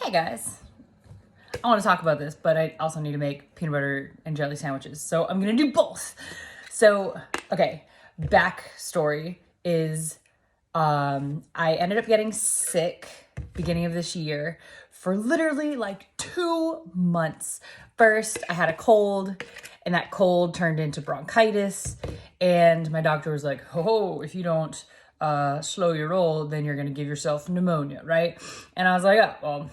Hey guys, I want to talk about this, but I also need to make peanut butter and jelly sandwiches. So I'm going to do both. So, okay, backstory is I ended up getting sick beginning of this year for literally like 2 months. First, I had a cold, and that cold turned into bronchitis. And my doctor was like, oh, if you don't slow your roll, then you're going to give yourself pneumonia, right? And I was like, oh, well,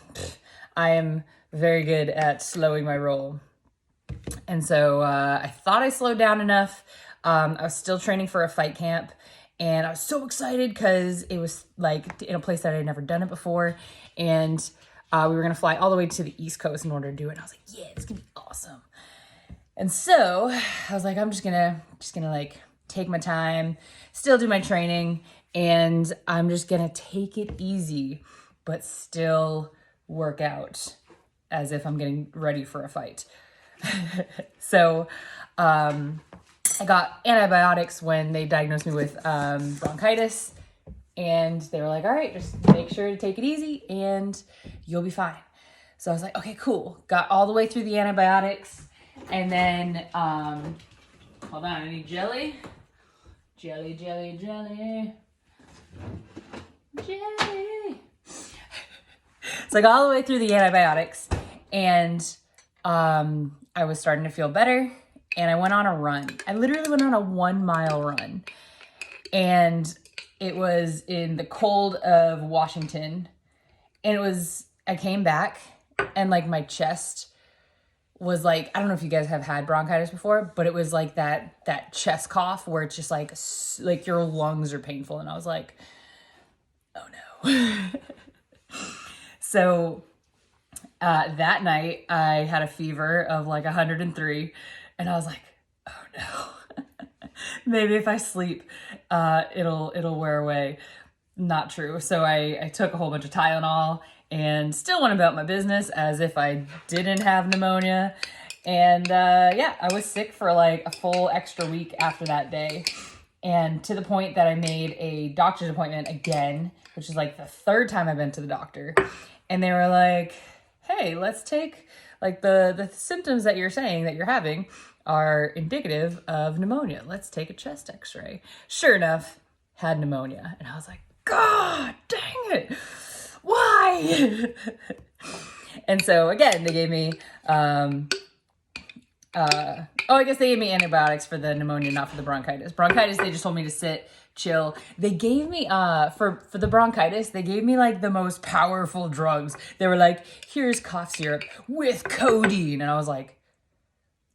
I am very good at slowing my roll. And so I thought I slowed down enough. I was still training for a fight camp, and I was so excited because it was like in a place that I had never done it before. And we were going to fly all the way to the East Coast in order to do it. And I was like, yeah, it's going to be awesome. And so I was like, I'm just gonna like take my time, still do my training, and I'm just gonna take it easy, but still work out as if I'm getting ready for a fight. So I got antibiotics when they diagnosed me with bronchitis, and they were like, all right, just make sure to take it easy and you'll be fine. So I was like, okay, cool. Got all the way through the antibiotics. And then, hold on, I need jelly. Jelly. So I got all the way through the antibiotics, and I was starting to feel better, and I went on a run. I literally went on a 1-mile run, and it was in the cold of Washington, and I came back, and like my chest was like, I don't know if you guys have had bronchitis before, but it was like that chest cough where it's just like your lungs are painful. And I was like, oh no. So that night I had a fever of like 103, and I was like, oh no. Maybe if I sleep, it'll wear away. Not true. So I took a whole bunch of Tylenol and still went about my business as if I didn't have pneumonia. And yeah, I was sick for like a full extra week after that day. And to the point that I made a doctor's appointment again, which is like the 3rd time I've been to the doctor. And they were like, hey, let's take like the symptoms that you're saying that you're having are indicative of pneumonia. Let's take a chest x-ray. Sure enough, had pneumonia. And I was like, God dang it. Why? And so again, they gave me, I guess they gave me antibiotics for the pneumonia, not for the bronchitis. Bronchitis, they just told me to sit, chill. They gave me, for the bronchitis, they gave me like the most powerful drugs. They were like, here's cough syrup with codeine. And I was like,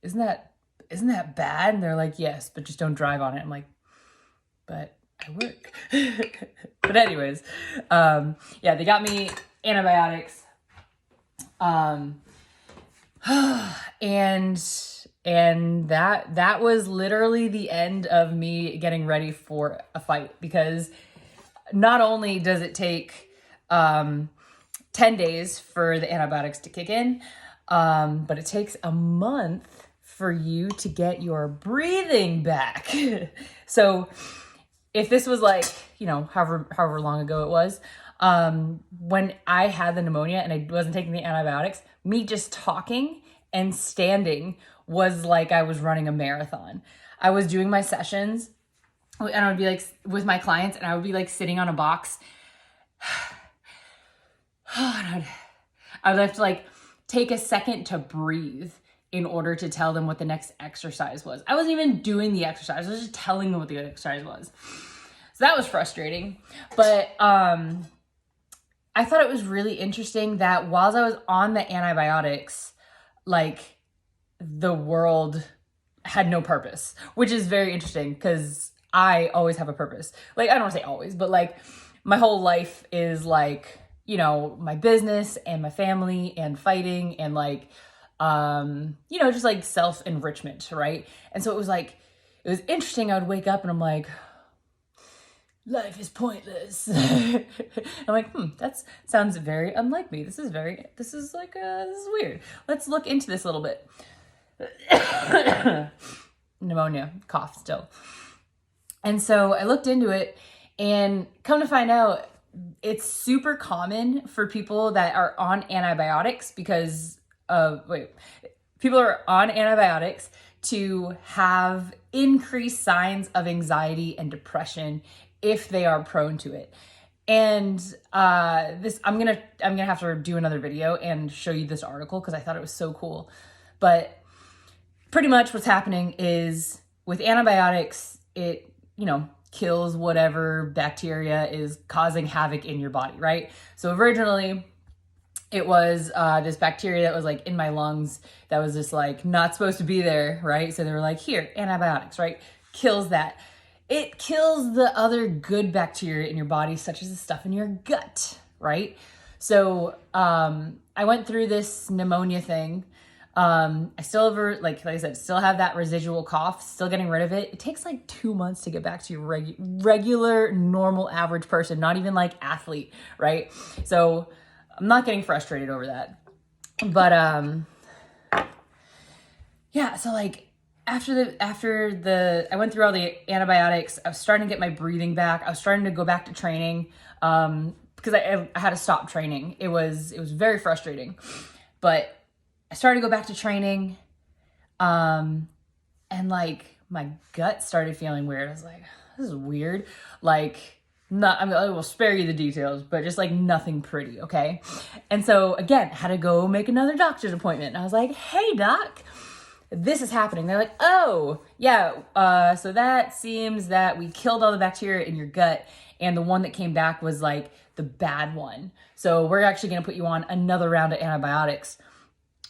isn't that bad? And they're like, yes, but just don't drive on it. I'm like, but I work. But anyways, yeah, they got me antibiotics. And that was literally the end of me getting ready for a fight, because not only does it take 10 days for the antibiotics to kick in, but it takes a month for you to get your breathing back. So if this was like, however long ago it was, when I had the pneumonia and I wasn't taking the antibiotics, me just talking and standing was like I was running a marathon. I was doing my sessions, and I would be like with my clients, and I would be like sitting on a box. I would have to like take a second to breathe in order to tell them what the next exercise was. I wasn't even doing the exercise. I was just telling them what the exercise was. So that was frustrating. But I thought it was really interesting that while I was on the antibiotics, like the world had no purpose, which is very interesting because I always have a purpose. Like, I don't want to say always, but like my whole life is like, my business and my family and fighting and like, just like self-enrichment, right? And so it was interesting. I would wake up and I'm like, life is pointless. I'm like, that sounds very unlike me. This is weird. Let's look into this a little bit. Pneumonia, cough still. And so I looked into it, and come to find out, it's super common for people that are on antibiotics because people are on antibiotics to have increased signs of anxiety and depression if they are prone to it. And this I'm gonna have to do another video and show you this article because I thought it was so cool. But pretty much what's happening is with antibiotics, it, kills whatever bacteria is causing havoc in your body, right? So originally it was this bacteria that was like in my lungs that was just like not supposed to be there, right? So they were like, here, antibiotics, right? Kills that. It kills the other good bacteria in your body, such as the stuff in your gut, right? So I went through this pneumonia thing. I still have, like I said, still have that residual cough, still getting rid of it. It takes like 2 months to get back to your regular, normal, average person, not even like athlete, right? So I'm not getting frustrated over that. But yeah, so like after the I went through all the antibiotics, I was starting to get my breathing back. I was starting to go back to training because I had to stop training. It was very frustrating. But I started to go back to training, and like my gut started feeling weird. I was like, this is weird. Like, I will spare you the details, but just like nothing pretty, okay? And so again, had to go make another doctor's appointment. And I was like, hey doc, this is happening. They're like, oh yeah, so that seems that we killed all the bacteria in your gut, and the one that came back was like the bad one. So we're actually gonna put you on another round of antibiotics,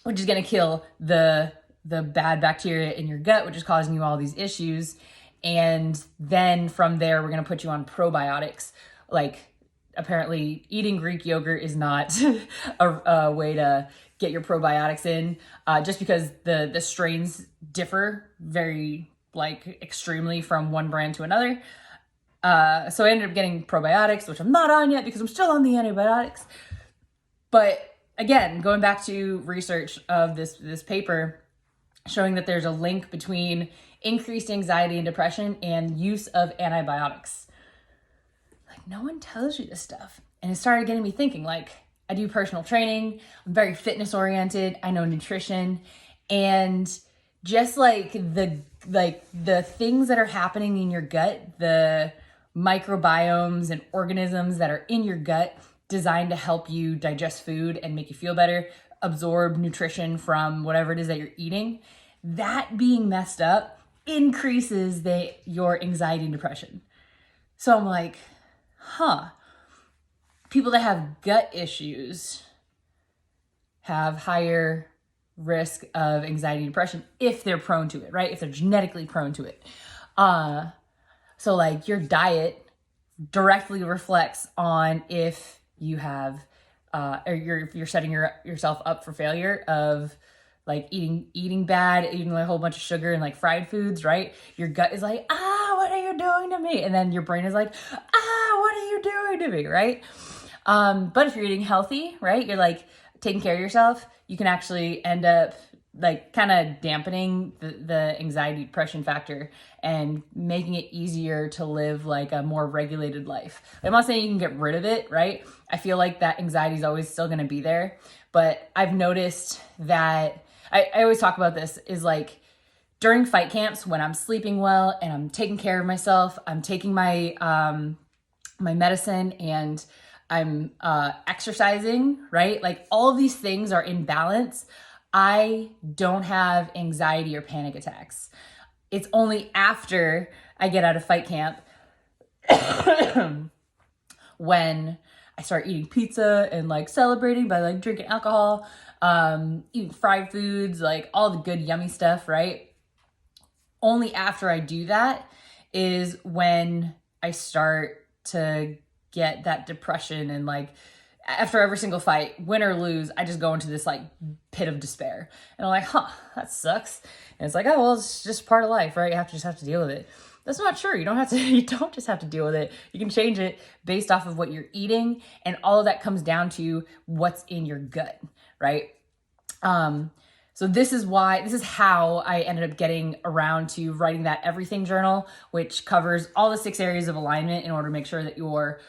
which is going to kill the bad bacteria in your gut, which is causing you all these issues. And then from there, we're going to put you on probiotics. Like, apparently eating Greek yogurt is not a way to get your probiotics in, just because the strains differ very, like, extremely from one brand to another. So I ended up getting probiotics, which I'm not on yet because I'm still on the antibiotics. But again, going back to research of this paper showing that there's a link between increased anxiety and depression and use of antibiotics. Like, no one tells you this stuff. And it started getting me thinking, like, I do personal training, I'm very fitness oriented, I know nutrition, and just like the things that are happening in your gut, the microbiomes and organisms that are in your gut designed to help you digest food and make you feel better, absorb nutrition from whatever it is that you're eating, that being messed up increases your anxiety and depression. So I'm like, people that have gut issues have higher risk of anxiety and depression if they're prone to it, right? If they're genetically prone to it. So like your diet directly reflects on if you have, or you're setting yourself up for failure of like eating bad, eating a whole bunch of sugar and like fried foods, right? Your gut is like, what are you doing to me? And then your brain is like, what are you doing to me, right? But if you're eating healthy, right, you're like taking care of yourself, you can actually end up like kind of dampening the anxiety depression factor and making it easier to live like a more regulated life. I'm not saying you can get rid of it, right? I feel like that anxiety is always still going to be there, but I've noticed that I always talk about this is like during fight camps when I'm sleeping well and I'm taking care of myself, I'm taking my my medicine and I'm exercising, right? Like all of these things are in balance. I don't have anxiety or panic attacks. It's only after I get out of fight camp when I start eating pizza and like celebrating by like drinking alcohol, eating fried foods, like all the good yummy stuff, right? Only after I do that is when I start to get that depression and like after every single fight, win or lose, I just go into this like pit of despair. And I'm like, that sucks. And it's like, oh, well, it's just part of life, right? You just have to deal with it. That's not true. You don't just have to deal with it. You can change it based off of what you're eating. And all of that comes down to what's in your gut, right? So this is how I ended up getting around to writing that everything journal, which covers all the 6 areas of alignment in order to make sure that you're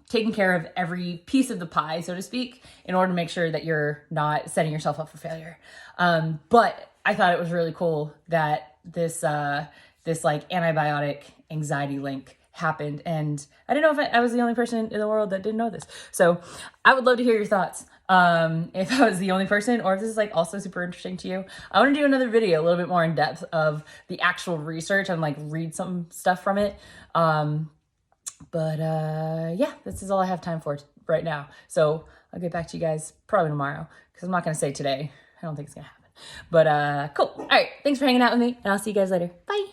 taking care of every piece of the pie, so to speak, in order to make sure that you're not setting yourself up for failure. But I thought it was really cool that this like antibiotic anxiety link happened, and I didn't know if I was the only person in the world that didn't know this. So I would love to hear your thoughts. If I was the only person, or if this is like also super interesting to you. I want to do another video a little bit more in depth of the actual research and like read some stuff from it. But yeah, this is all I have time for right now. So I'll get back to you guys probably tomorrow, because I'm not going to say today. I don't think it's going to happen. But cool. All right. Thanks for hanging out with me, and I'll see you guys later. Bye.